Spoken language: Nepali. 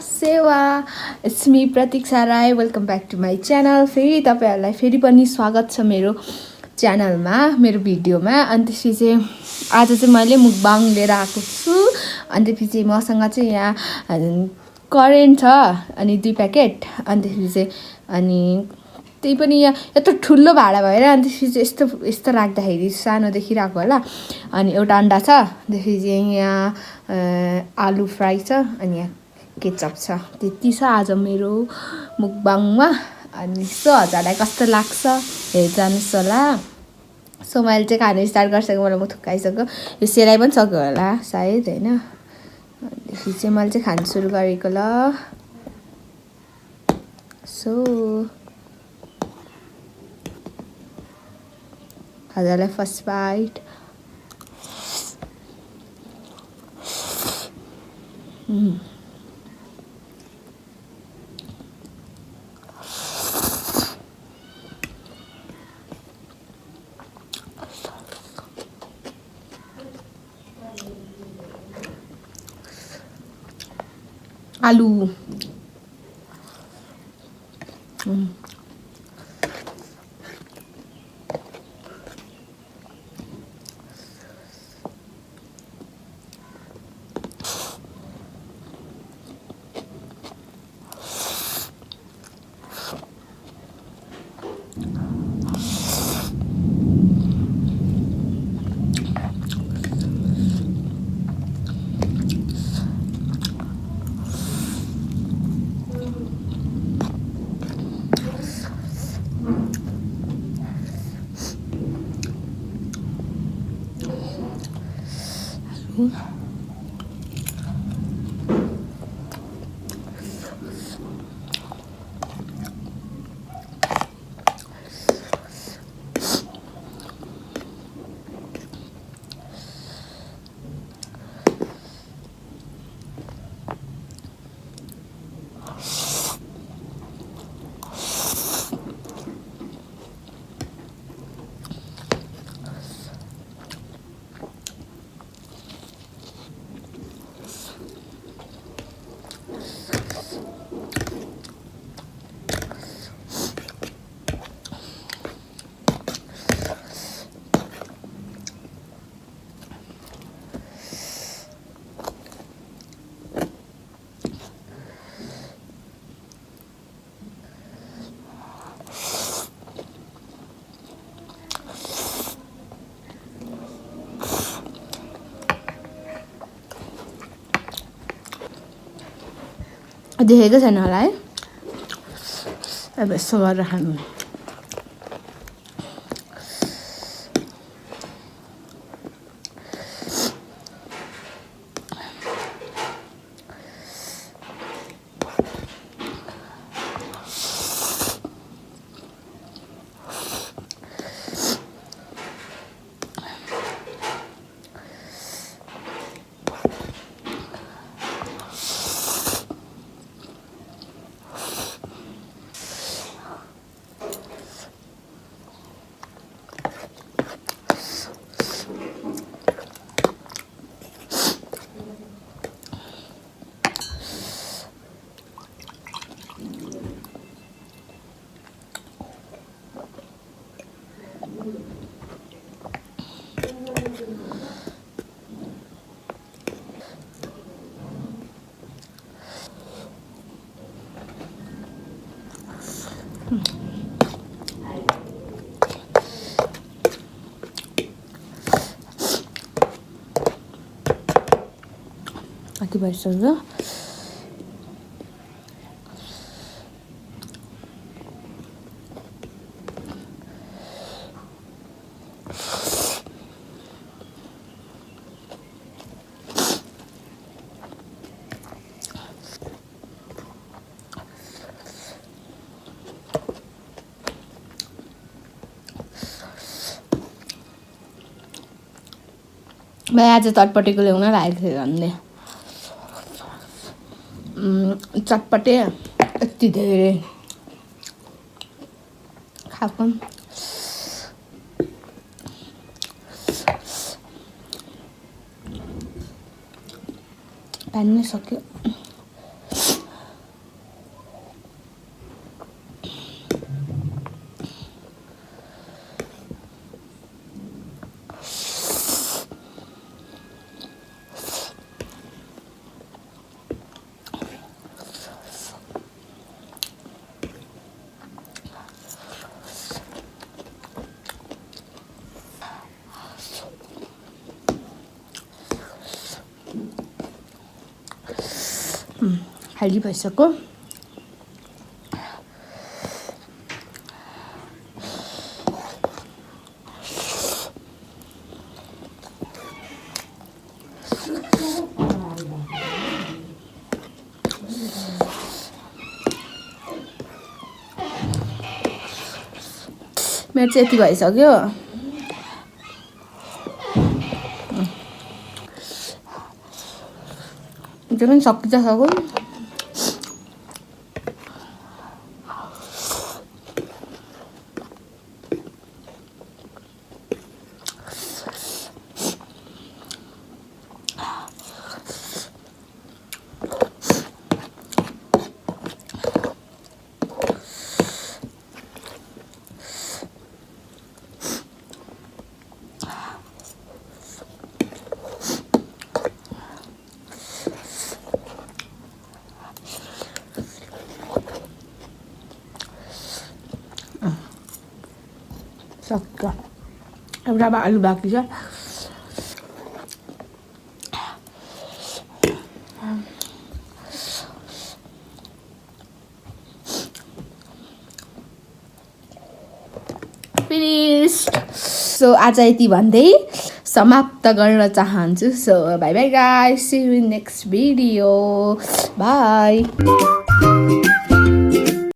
सेवा it's me Pratiksha Rai welcome back to my channel. फेरि तपाईँहरूलाई फेरि पनि स्वागत छ मेरो च्यानलमा, मेरो भिडियोमा। अनि त्यसपछि चाहिँ आज चाहिँ मैले मुकबाङ लिएर आएको छु। अनि त्यसपछि मसँग चाहिँ यहाँ करेन्ट छ अनि 2 प्याकेट। अनि त्यसपछि चाहिँ अनि त्यही पनि यहाँ यत्रो ठुलो भाडा भएर अनि त्यसपछि चाहिँ यस्तो राख्दाखेरि सानो देखिरहेको होला। अनि एउटा अन्डा छ, त्यसपछि चाहिँ यहाँ आलु फ्राई छ, अनि यहाँ केचप छ। त्यति छ आज मेरो मुकबाङमा। अनि सो हजुरलाई कस्तो लाग्छ हेरिजानुहोस् होला। सो मैले चाहिँ खानु स्टार्ट गरिसकेँ, मलाई म थुक्काइसक्यो। यो सेलाइ पनि सक्यो होला सायद होइन। अनि चाहिँ मैले चाहिँ खानु सुरु गरेको ल। सो हजुरलाई फर्स्ट बाइट। आलु देखेको छैन होला है। अब यसो गरेर खानु। Aqui भइसक्यो। मैं आज चटपटेको ल्याउन लागेको थिएँ झन्डै। चटपटे यति धेरै खाएको पानी नै सक्यो। खाली भइसक्यो। मेरो चाहिँ यति भइसक्यो। त्यो पनि सकिसक्यो। सक्यो। एउटामा आलु बाँकी छ। फिनिस्ड। सो आज यति भन्दै समाप्त गर्न चाहन्छु। So bye bye guys, see you in next video. By.